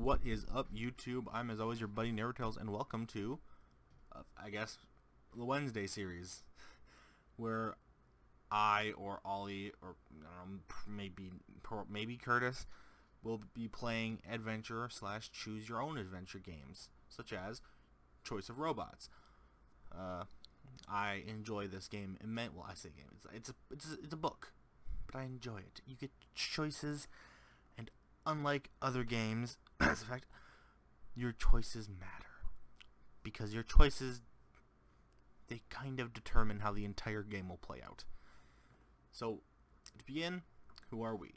What is up, YouTube? I'm, as always, your buddy Narrowtails, and welcome to, the Wednesday series, where I or Ollie or maybe Curtis will be playing adventure slash choose your own adventure games, such as Choice of Robots. I enjoy this game immensely. Well, I say game. It's a book, but I enjoy it. You get choices, and unlike other games, as a fact, your choices matter, because your choices, they kind of determine how the entire game will play out. So, to begin, who are we?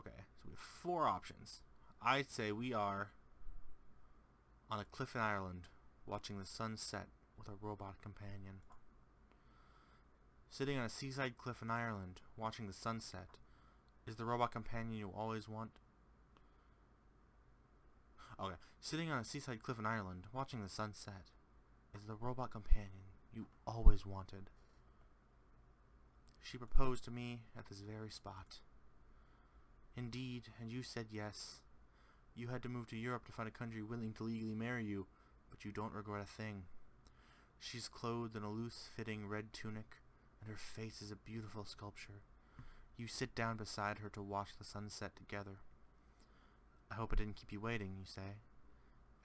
Okay, so we have four options. I'd say we are on a cliff in Ireland, watching the sun set with a robot companion. Sitting on a seaside cliff in Ireland, watching the sunset, is the robot companion you always want? Okay, sitting on a seaside cliff in Ireland, watching the sunset, is the robot companion you always wanted. She proposed to me at this very spot. Indeed, and you said yes. You had to move to Europe to find a country willing to legally marry you, but you don't regret a thing. She's clothed in a loose-fitting red tunic, and her face is a beautiful sculpture. You sit down beside her to watch the sunset together. I hope I didn't keep you waiting, you say.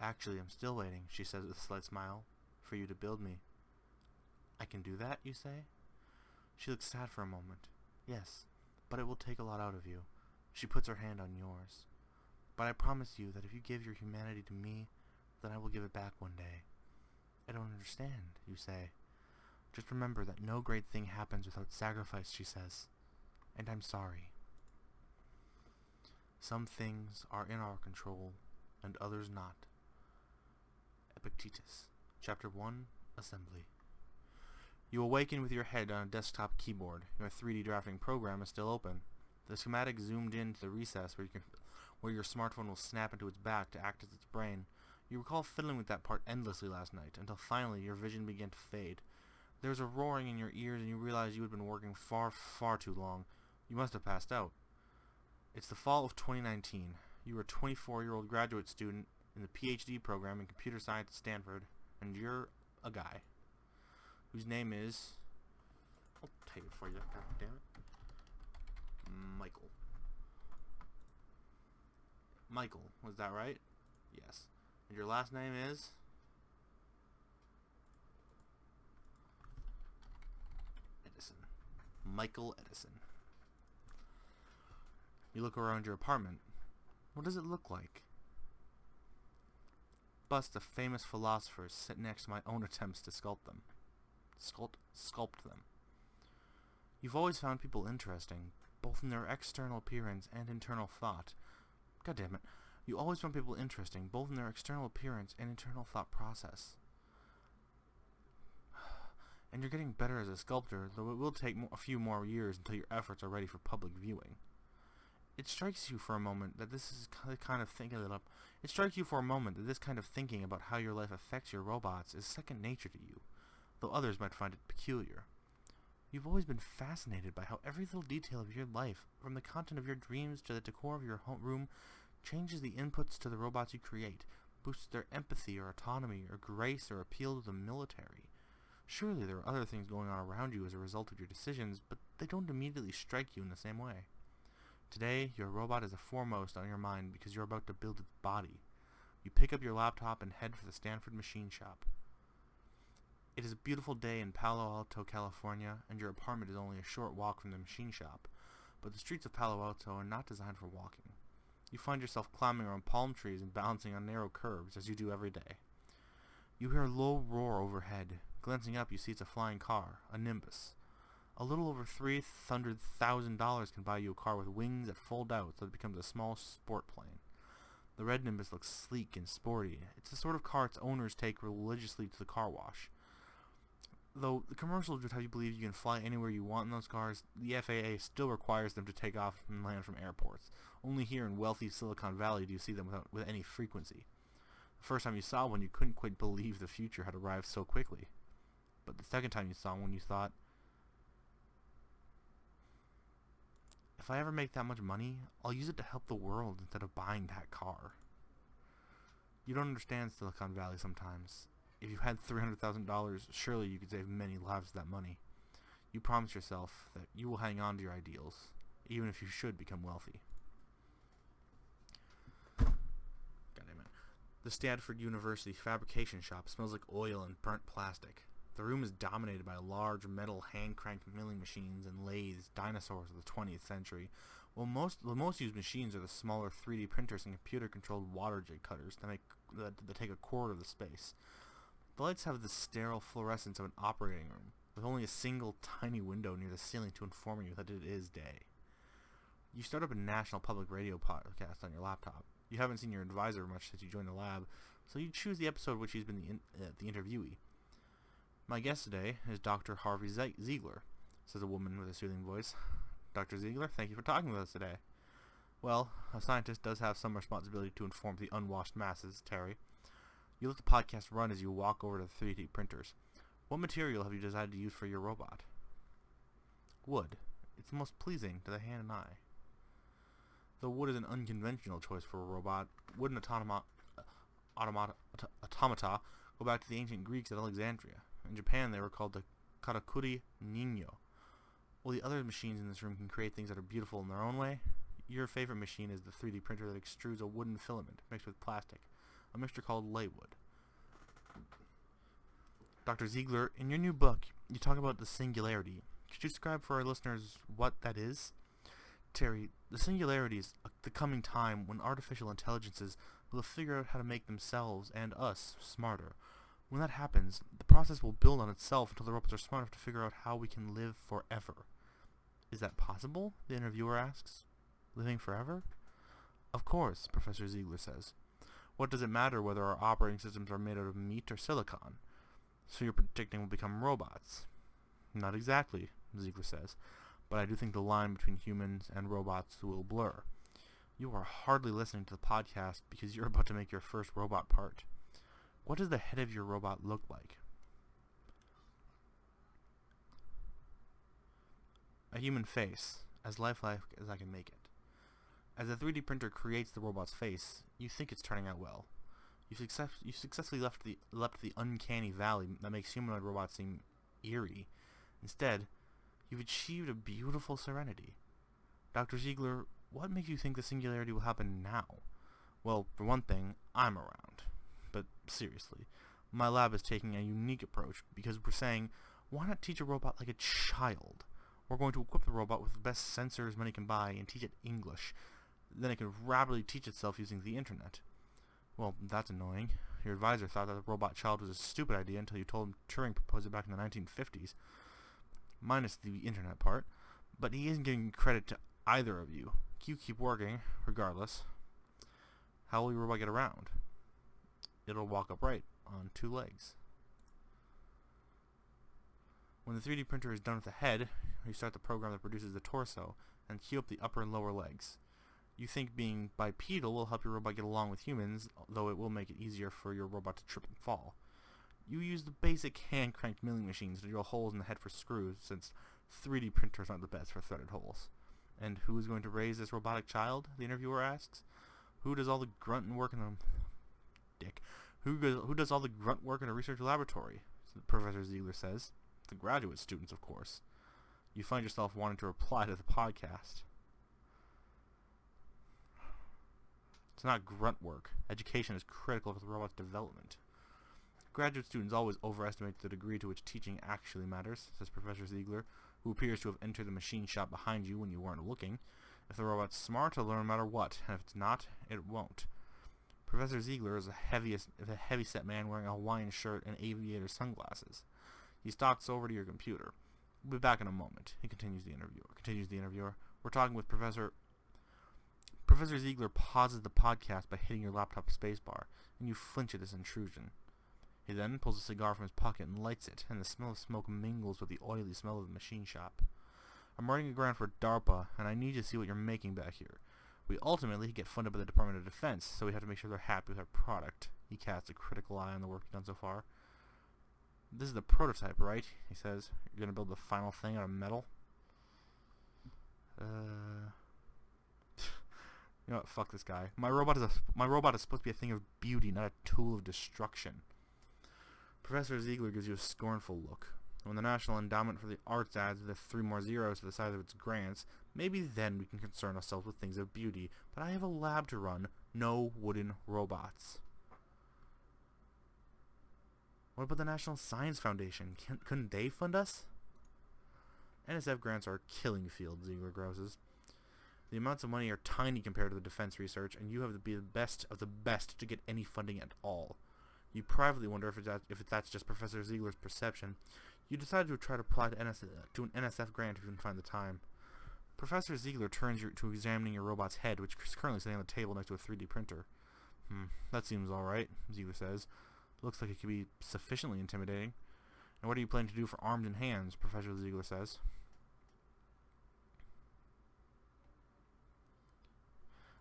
Actually, I'm still waiting, she says with a slight smile, for you to build me. I can do that, you say? She looks sad for a moment. Yes, but it will take a lot out of you. She puts her hand on yours. But I promise you that if you give your humanity to me, then I will give it back one day. I don't understand, you say. Just remember that no great thing happens without sacrifice, she says. And I'm sorry. Some things are in our control, and others not. Ep.1, Chapter 1, Assembly. You awaken with your head on a desktop keyboard. Your 3D drafting program is still open. The schematic zoomed into the recess where your smartphone will snap into its back to act as its brain. You recall fiddling with that part endlessly last night, until finally your vision began to fade. There was a roaring in your ears, and you realized you had been working far, far too long. You must have passed out. It's the fall of 2019. You are a 24-year-old graduate student in the PhD program in computer science at Stanford, and you're a guy whose name is... I'll type it for you, god damn it. Michael. Michael, was that right? Yes. And your last name is? Edison. Michael Edison. You look around your apartment. What does it look like? Busts of famous philosophers sit next to my own attempts to sculpt them. Sculpt them. You've always found people interesting, both in their external appearance and internal thought. God damn it. You always found people interesting, both in their external appearance and internal thought process. And you're getting better as a sculptor, though it will take a few more years until your efforts are ready for public viewing. It strikes you for a moment that this kind of thinking about how your life affects your robots is second nature to you, though others might find it peculiar. You've always been fascinated by how every little detail of your life, from the content of your dreams to the decor of your home room, changes the inputs to the robots you create, boosts their empathy or autonomy or grace or appeal to the military. Surely there are other things going on around you as a result of your decisions, but they don't immediately strike you in the same way. Today, your robot is the foremost on your mind because you're about to build its body. You pick up your laptop and head for the Stanford machine shop. It is a beautiful day in Palo Alto, California, and your apartment is only a short walk from the machine shop, but the streets of Palo Alto are not designed for walking. You find yourself climbing around palm trees and balancing on narrow curbs, as you do every day. You hear a low roar overhead. Glancing up, you see it's a flying car, a Nimbus. A little over $300,000 can buy you a car with wings that fold out so it becomes a small sport plane. The red Nimbus looks sleek and sporty. It's the sort of car its owners take religiously to the car wash. Though the commercials would have you believe you can fly anywhere you want in those cars, the FAA still requires them to take off and land from airports. Only here in wealthy Silicon Valley do you see them with any frequency. The first time you saw one, you couldn't quite believe the future had arrived so quickly. But the second time you saw one, you thought, If I ever make that much money, I'll use it to help the world instead of buying that car. You don't understand Silicon Valley sometimes. If you had $300,000, surely you could save many lives with that money. You promise yourself that you will hang on to your ideals, even if you should become wealthy. God damn it. The Stanford University fabrication shop smells like oil and burnt plastic. The room is dominated by large metal hand-cranked milling machines and lathes, dinosaurs of the 20th century, while the most used machines are the smaller 3D printers and computer-controlled water jet cutters that take a quarter of the space. The lights have the sterile fluorescence of an operating room, with only a single tiny window near the ceiling to inform you that it is day. You start up a national public radio podcast on your laptop. You haven't seen your advisor much since you joined the lab, so you choose the episode which he's been the interviewee. My guest today is Dr. Harvey Ziegler, says a woman with a soothing voice. Dr. Ziegler, thank you for talking with us today. Well, a scientist does have some responsibility to inform the unwashed masses, Terry. You let the podcast run as you walk over to the 3D printers. What material have you decided to use for your robot? Wood. It's the most pleasing to the hand and eye. Though wood is an unconventional choice for a robot, wooden automata go back to the ancient Greeks at Alexandria. In Japan, they were called the karakuri ninyo. While the other machines in this room can create things that are beautiful in their own way, your favorite machine is the 3D printer that extrudes a wooden filament mixed with plastic, a mixture called lightwood. Dr. Ziegler, in your new book, you talk about the singularity. Could you describe for our listeners what that is? Terry, the singularity is the coming time when artificial intelligences will figure out how to make themselves and us smarter. When that happens, the process will build on itself until the robots are smart enough to figure out how we can live forever. Is that possible? The interviewer asks. Living forever? Of course, Professor Ziegler says. What does it matter whether our operating systems are made out of meat or silicon? So you're predicting we'll become robots? Not exactly, Ziegler says, but I do think the line between humans and robots will blur. You are hardly listening to the podcast because you're about to make your first robot part. What does the head of your robot look like? A human face, as lifelike as I can make it. As the 3D printer creates the robot's face, you think it's turning out well. You've successfully left the uncanny valley that makes humanoid robots seem eerie. Instead, you've achieved a beautiful serenity. Dr. Ziegler, what makes you think the singularity will happen now? Well, for one thing, I'm around. But seriously, my lab is taking a unique approach because we're saying, why not teach a robot like a child? We're going to equip the robot with the best sensors money can buy and teach it English. Then it can rapidly teach itself using the internet. Well, that's annoying. Your advisor thought that the robot child was a stupid idea until you told him Turing proposed it back in the 1950s. Minus the internet part. But he isn't giving credit to either of you. You keep working, regardless. How will your robot get around? It'll walk upright, on 2 legs. When the 3D printer is done with the head, you start the program that produces the torso, and cue up the upper and lower legs. You think being bipedal will help your robot get along with humans, though it will make it easier for your robot to trip and fall. You use the basic hand-cranked milling machines to drill holes in the head for screws, since 3D printers aren't the best for threaded holes. And who is going to raise this robotic child? The interviewer asks. Who does all the grunt work in the... Who does all the grunt work in a research laboratory? Professor Ziegler says. The graduate students, of course. You find yourself wanting to reply to the podcast. It's not grunt work. Education is critical for the robot's development. Graduate students always overestimate the degree to which teaching actually matters, says Professor Ziegler, who appears to have entered the machine shop behind you when you weren't looking. If the robot's smart, it'll learn no matter what, and if it's not, it won't. Professor Ziegler is a heavy-set man wearing a Hawaiian shirt and aviator sunglasses. He stalks over to your computer. We'll be back in a moment, continues the interviewer. We're talking with Professor Ziegler pauses the podcast by hitting your laptop spacebar, and you flinch at this intrusion. He then pulls a cigar from his pocket and lights it, and the smell of smoke mingles with the oily smell of the machine shop. I'm running a grant for DARPA, and I need to see what you're making back here. We ultimately get funded by the Department of Defense, so we have to make sure they're happy with our product. He casts a critical eye on the work you've done so far. This is the prototype, right? He says. You're going to build the final thing out of metal? You know what? Fuck this guy. My robot is supposed to be a thing of beauty, not a tool of destruction. Professor Ziegler gives you a scornful look. When the National Endowment for the Arts adds the 3 more zeros to the side of its grants, maybe then we can concern ourselves with things of beauty. But I have a lab to run, no wooden robots. What about the National Science Foundation? Couldn't they fund us? NSF grants are a killing field, Ziegler grouses. The amounts of money are tiny compared to the defense research, and you have to be the best of the best to get any funding at all. You privately wonder if that's just Professor Ziegler's perception. You decide to try to apply to an NSF grant if you can find the time. Professor Ziegler turns to examining your robot's head, which is currently sitting on the table next to a 3D printer. That seems alright, Ziegler says. Looks like it could be sufficiently intimidating. And what are you planning to do for arms and hands? Professor Ziegler says.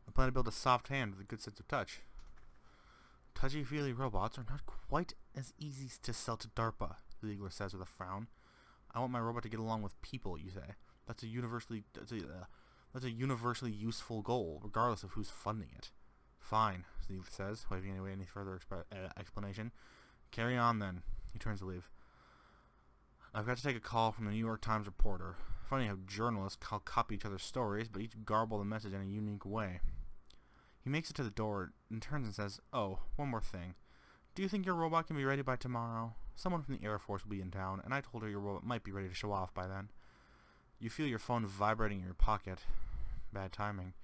I plan to build a soft hand with a good sense of touch. Touchy-feely robots are not quite as easy to sell to DARPA, Ziegler says with a frown. I want my robot to get along with people, you say. That's a universally useful goal, regardless of who's funding it. Fine, Ziegler says, waving away any further explanation. Carry on, then. He turns to leave. I've got to take a call from the New York Times reporter. Funny how journalists copy each other's stories, but each garble the message in a unique way. He makes it to the door and turns and says, "Oh, one more thing. Do you think your robot can be ready by tomorrow? Someone from the Air Force will be in town, and I told her your robot might be ready to show off by then." You feel your phone vibrating in your pocket. Bad timing.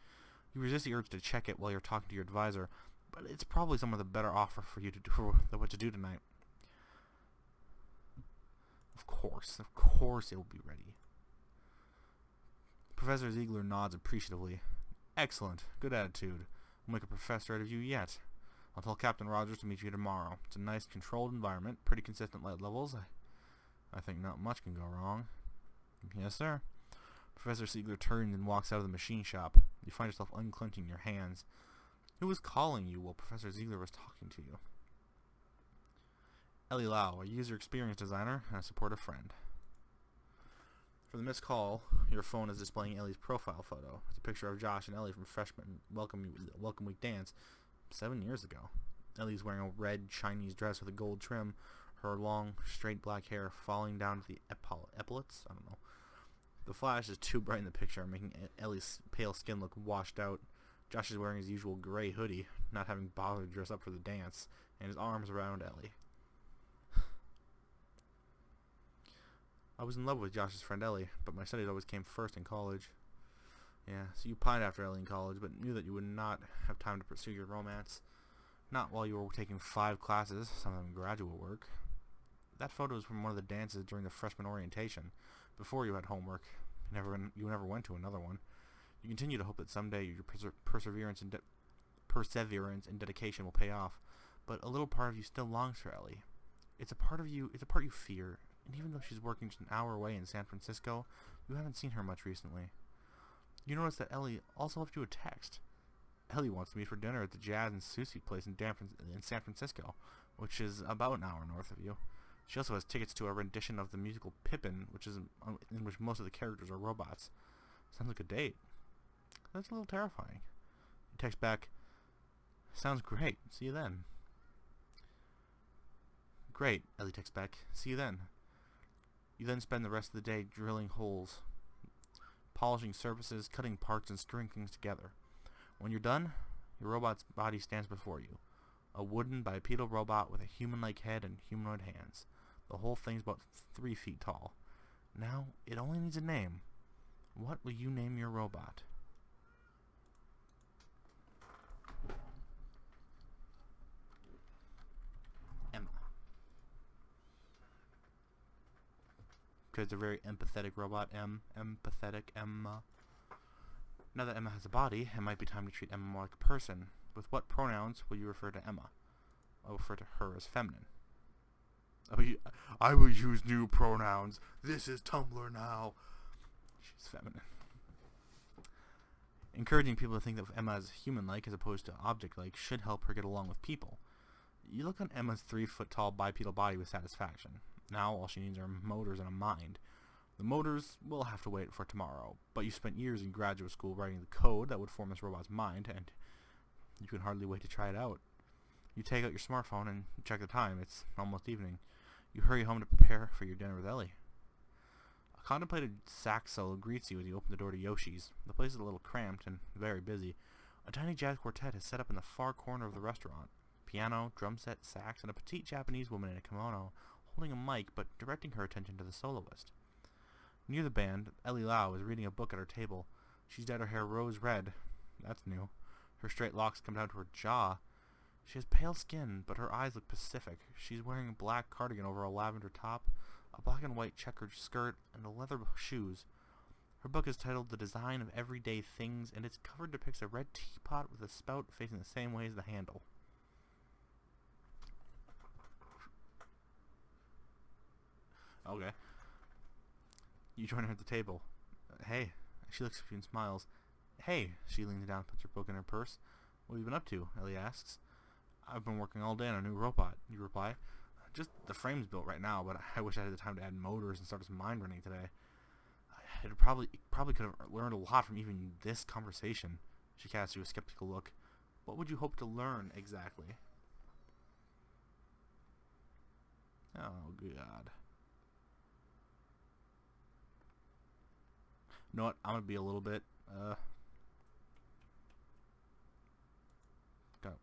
You resist the urge to check it while you're talking to your advisor, but it's probably someone with a better offer for you to do what to do tonight. Of course it will be ready. Professor Ziegler nods appreciatively. Excellent. Good attitude. We'll make a professor out of you yet. I'll tell Captain Rogers to meet you tomorrow. It's a nice, controlled environment, pretty consistent light levels. I think not much can go wrong. Yes, sir. Professor Ziegler turns and walks out of the machine shop. You find yourself unclenching your hands. Who was calling you while Professor Ziegler was talking to you? Ellie Lau, a user experience designer and a supportive friend. For the missed call, your phone is displaying Ellie's profile photo. It's a picture of Josh and Ellie from freshman welcome week dance 7 years ago. Ellie's wearing a red Chinese dress with a gold trim, her long, straight black hair falling down to the epaulets. I don't know. The flash is too bright in the picture, making Ellie's pale skin look washed out. Josh is wearing his usual gray hoodie, not having bothered to dress up for the dance, and his arms around Ellie. I was in love with Josh's friend Ellie, but my studies always came first in college. Yeah, so you pined after Ellie in college, but knew that you would not have time to pursue your romance. Not while you were taking 5 classes, some of them graduate work. That photo is from one of the dances during the freshman orientation, before you had homework. You never went to another one. You continue to hope that someday your perseverance and dedication will pay off, but a little part of you still longs for Ellie. It's a part you fear, and even though she's working just an hour away in San Francisco, you haven't seen her much recently. You notice that Ellie also left you a text. Ellie wants to meet for dinner at the Jazz and Sushi place in San Francisco, which is about an hour north of you. She also has tickets to a rendition of the musical Pippin, in which most of the characters are robots. Sounds like a date. That's a little terrifying. You text back, "Sounds great. See you then." "Great," Ellie texts back. "See you then." You then spend the rest of the day drilling holes, polishing surfaces, cutting parts, and screwing things together. When you're done, your robot's body stands before you. A wooden bipedal robot with a human-like head and humanoid hands. The whole thing's about 3 feet tall. Now, it only needs a name. What will you name your robot? Emma. Because it's a very empathetic robot. Empathetic Emma. Now that Emma has a body, it might be time to treat Emma more like a person. With what pronouns will you refer to Emma? I will refer to her as feminine. I will use new pronouns. This is Tumblr now. She's feminine. Encouraging people to think of Emma as human-like as opposed to object-like should help her get along with people. You look on Emma's 3-foot-tall bipedal body with satisfaction. Now all she needs are motors and a mind. The motors will have to wait for tomorrow, but you spent years in graduate school writing the code that would form this robot's mind, and you can hardly wait to try it out. You take out your smartphone and check the time. It's almost evening. You hurry home to prepare for your dinner with Ellie. A contemplated saxo greets you as you open the door to Yoshi's. The place is a little cramped and very busy. A tiny jazz quartet is set up in the far corner of the restaurant. Piano, drum set, sax, and a petite Japanese woman in a kimono holding a mic but directing her attention to the soloist. Near the band, Ellie Lau is reading a book at her table. She's dyed her hair rose red. That's new. Her straight locks come down to her jaw. She has pale skin, but her eyes look pacific. She's wearing a black cardigan over a lavender top, a black and white checkered skirt, and leather shoes. Her book is titled The Design of Everyday Things, and its cover depicts a red teapot with a spout facing the same way as the handle. Okay. You join her at the table. Hey. She looks at you and smiles. Hey. She leans down and puts her book in her purse. What have you been up to? Ellie asks. I've been working all day on a new robot, you reply. Just the frame's built right now, but I wish I had the time to add motors and start his mind running today. It probably could have learned a lot from even this conversation. She casts you a skeptical look. What would you hope to learn exactly? Oh, God. You know what? I'm going to be a little bit,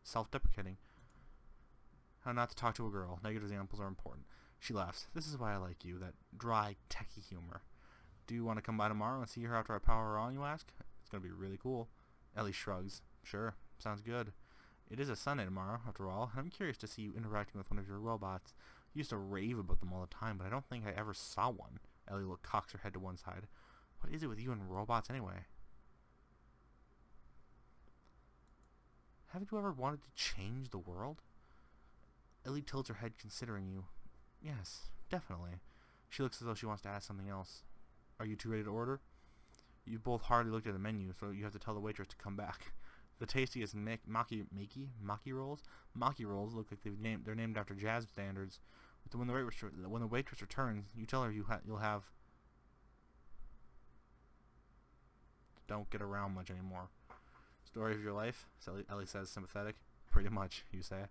self-deprecating. How not to talk to a girl. Negative examples are important. She laughs. This is why I like you, that dry, techie humor. Do you want to come by tomorrow and see her after I power her on, you ask? It's going to be really cool. Ellie shrugs. Sure, sounds good. It is a Sunday tomorrow, after all, and I'm curious to see you interacting with one of your robots. You used to rave about them all the time, but I don't think I ever saw one. Ellie cocks her head to one side. What is it with you and robots anyway? Haven't you ever wanted to change the world? Ellie tilts her head considering you. Yes, definitely. She looks as though she wants to ask something else. Are you two ready to order? You both hardly looked at the menu, so you have to tell the waitress to come back. The tastiest maki rolls? Maki rolls look like they're named after jazz standards. But when the waitress returns, you tell her you'll have... Don't get around much anymore. Story of your life? Ellie says, sympathetic. Pretty much, you say.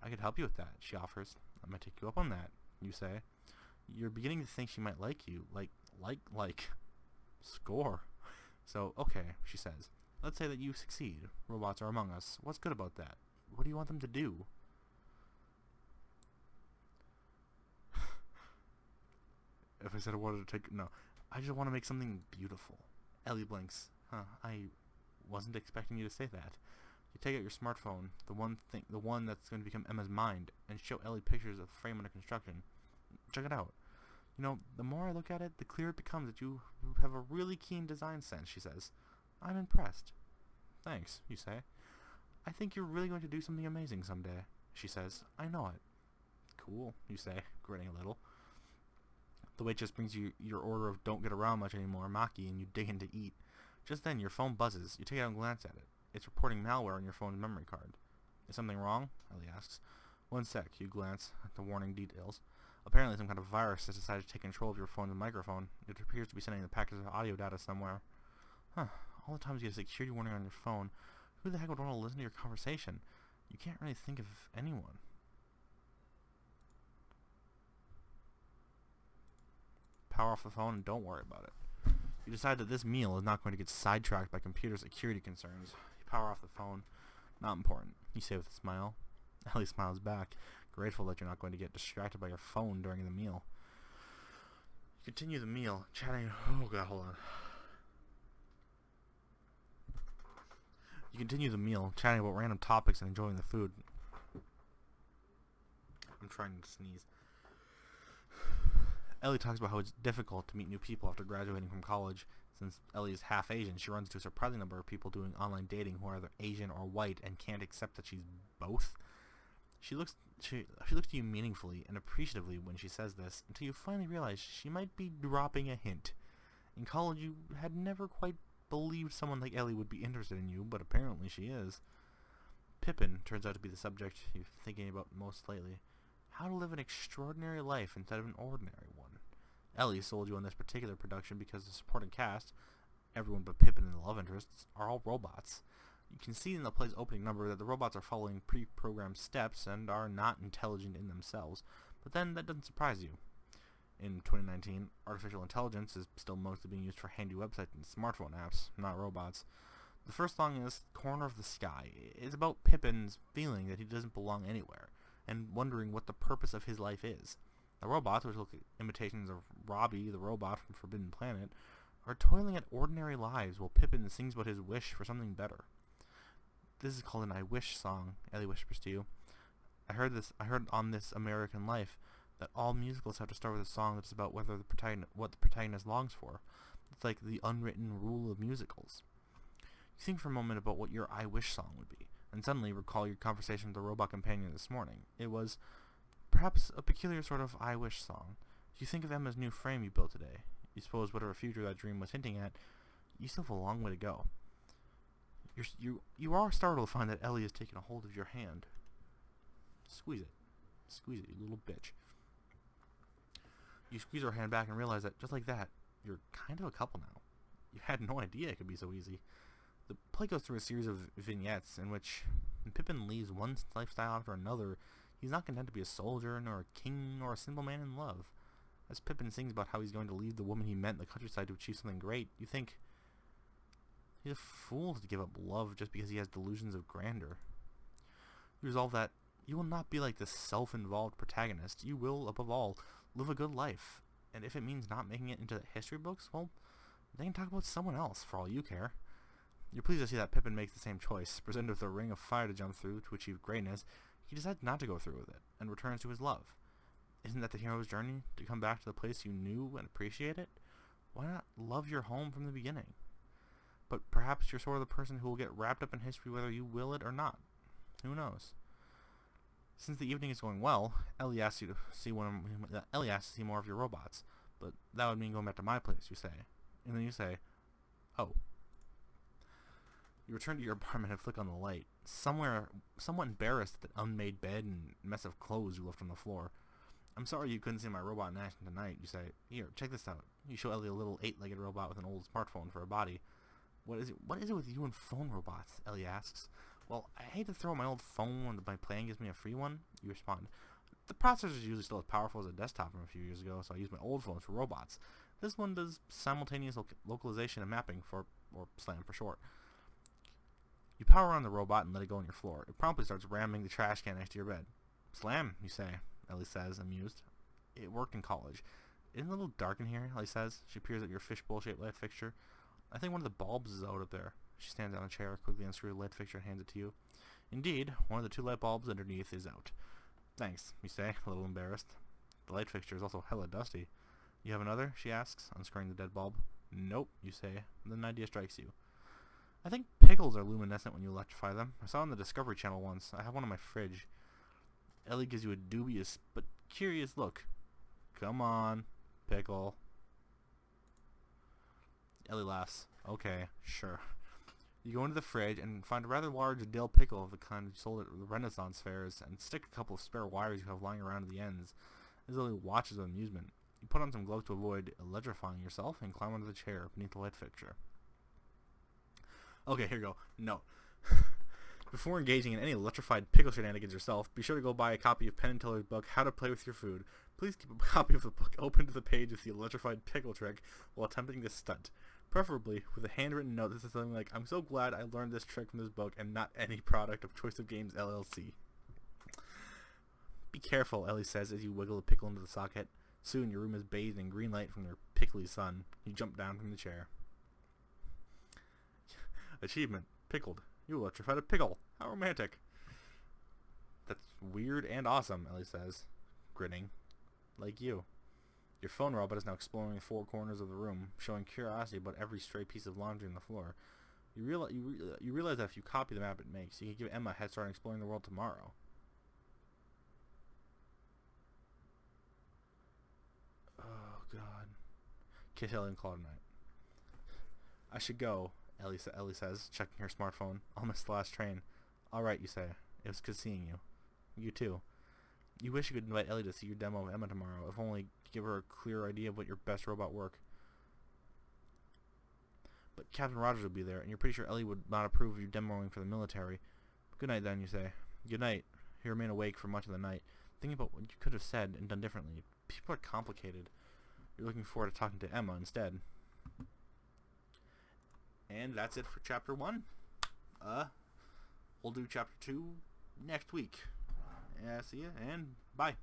I could help you with that, she offers. I might take you up on that, you say. You're beginning to think she might like you. Like. Score. So, okay, she says. Let's say that you succeed. Robots are among us. What's good about that? What do you want them to do? If I said I wanted to take... No. I just want to make something beautiful. Ellie blinks. I wasn't expecting you to say that. You take out your smartphone, the one that's going to become Emma's mind, and show Ellie pictures of the frame under construction. Check it out. You know, the more I look at it, the clearer it becomes that you have a really keen design sense, she says. I'm impressed. Thanks, you say. I think you're really going to do something amazing someday, she says. I know it. Cool, you say, grinning a little. The waitress brings you your order of don't get around much anymore, maki, and you dig in to eat. Just then, your phone buzzes. You take it out and glance at it. It's reporting malware on your phone's memory card. Is something wrong? Ellie asks. One sec, you glance at the warning details. Apparently some kind of virus has decided to take control of your phone's microphone. It appears to be sending the packets of audio data somewhere. All the times you get a security warning on your phone, who the heck would want to listen to your conversation? You can't really think of anyone. Power off the phone and don't worry about it. You decide that this meal is not going to get sidetracked by computer security concerns. You power off the phone. Not important, you say with a smile. Ellie smiles back, grateful that you're not going to get distracted by your phone during the meal. You continue the meal, chatting... Oh god, hold on. You continue the meal, chatting about random topics and enjoying the food. I'm trying to sneeze. Ellie talks about how it's difficult to meet new people after graduating from college. Since Ellie is half Asian, she runs into a surprising number of people doing online dating who are either Asian or white and can't accept that she's both. She looks to you meaningfully and appreciatively when she says this, until you finally realize she might be dropping a hint. In college, you had never quite believed someone like Ellie would be interested in you, but apparently she is. Pippin turns out to be the subject you're thinking about most lately. How to live an extraordinary life instead of an ordinary one. Ellie sold you on this particular production because the supporting cast, everyone but Pippin and the love interests, are all robots. You can see in the play's opening number that the robots are following pre-programmed steps and are not intelligent in themselves, but then that doesn't surprise you. In 2019, artificial intelligence is still mostly being used for handy websites and smartphone apps, not robots. The first song is Corner of the Sky. It's about Pippin's feeling that he doesn't belong anywhere, and wondering what the purpose of his life is. The robots, which look like imitations of Robbie, the robot from Forbidden Planet, are toiling at ordinary lives while Pippin sings about his wish for something better. This is called an I Wish song, Ellie whispers to you. I heard on This American Life that all musicals have to start with a song that's about what the protagonist longs for. It's like the unwritten rule of musicals. You think for a moment about what your I Wish song would be, and suddenly recall your conversation with the robot companion this morning. It was perhaps a peculiar sort of I Wish song. You think of Emma's new frame you built today. You suppose whatever future that dream was hinting at, you still have a long way to go. You are startled to find that Ellie has taken a hold of your hand. Squeeze it. Squeeze it, you little bitch. You squeeze her hand back and realize that, just like that, you're kind of a couple now. You had no idea it could be so easy. The play goes through a series of vignettes in which when Pippin leaves one lifestyle after another, he's not content to be a soldier, nor a king, nor a simple man in love. As Pippin sings about how he's going to leave the woman he met in the countryside to achieve something great, you think, he's a fool to give up love just because he has delusions of grandeur. You resolve that you will not be like this self-involved protagonist. You will, above all, live a good life. And if it means not making it into the history books, well, they can talk about someone else, for all you care. You're pleased to see that Pippin makes the same choice. Presented with a ring of fire to jump through to achieve greatness, he decides not to go through with it, and returns to his love. Isn't that the hero's journey, to come back to the place you knew and appreciate it? Why not love your home from the beginning? But perhaps you're sort of the person who will get wrapped up in history whether you will it or not. Who knows? Since the evening is going well, Ellie asks to see more of your robots, but that would mean going back to my place, you say. And then you say, oh. You return to your apartment and flick on the light, somewhat embarrassed at the unmade bed and mess of clothes you left on the floor. I'm sorry you couldn't see my robot in action tonight, you say. Here, check this out. You show Ellie a little 8-legged robot with an old smartphone for a body. What is it with you and phone robots? Ellie asks. Well, I hate to throw my old phone when my plan gives me a free one, you respond. The processor is usually still as powerful as a desktop from a few years ago, so I use my old phones for robots. This one does simultaneous localization and mapping, or SLAM for short. You power on the robot and let it go on your floor. It promptly starts ramming the trash can next to your bed. Slam, you say, Ellie says, amused. It worked in college. Isn't it a little dark in here? Ellie says. She peers at your fishbowl-shaped light fixture. I think one of the bulbs is out up there. She stands on a chair, quickly unscrews the light fixture and hands it to you. Indeed, one of the 2 light bulbs underneath is out. Thanks, you say, a little embarrassed. The light fixture is also hella dusty. You have another? She asks, unscrewing the dead bulb. Nope, you say. Then an idea strikes you. I think pickles are luminescent when you electrify them. I saw it on the Discovery Channel once. I have one in my fridge. Ellie gives you a dubious but curious look. Come on, pickle. Ellie laughs. Okay, sure. You go into the fridge and find a rather large dill pickle of the kind you sold at the Renaissance fairs and stick a couple of spare wires you have lying around at the ends. Ellie watches with amusement. You put on some gloves to avoid electrifying yourself and climb onto the chair beneath the light fixture. Okay, here you go. Note. Before engaging in any electrified pickle shenanigans yourself, be sure to go buy a copy of Penn & Teller's book, How to Play with Your Food. Please keep a copy of the book open to the page with the electrified pickle trick while attempting this stunt. Preferably with a handwritten note that says something like, I'm so glad I learned this trick from this book and not any product of Choice of Games LLC. Be careful, Ellie says as you wiggle the pickle into the socket. Soon your room is bathed in green light from their pickly sun. You jump down from the chair. Achievement. Pickled. You electrified a pickle. How romantic. That's weird and awesome, Ellie says, grinning. Like you. Your phone robot is now exploring the 4 corners of the room, showing curiosity about every stray piece of laundry on the floor. You realize that if you copy the map it makes, you can give Emma a head start on exploring the world tomorrow. Oh, God. Kiss Ellie and call it a night. I should go, Ellie says, checking her smartphone. I'll miss the last train. All right, you say. It was good seeing you. You too. You wish you could invite Ellie to see your demo of Emma tomorrow, if only to give her a clear idea of what your best robot work. But Captain Rogers will be there, and you're pretty sure Ellie would not approve of you demoing for the military. Good night, then, you say. Good night. You remain awake for much of the night, thinking about what you could have said and done differently. People are complicated. You're looking forward to talking to Emma instead. And that's it for Chapter 1. We'll do Chapter 2 next week. See ya, and bye.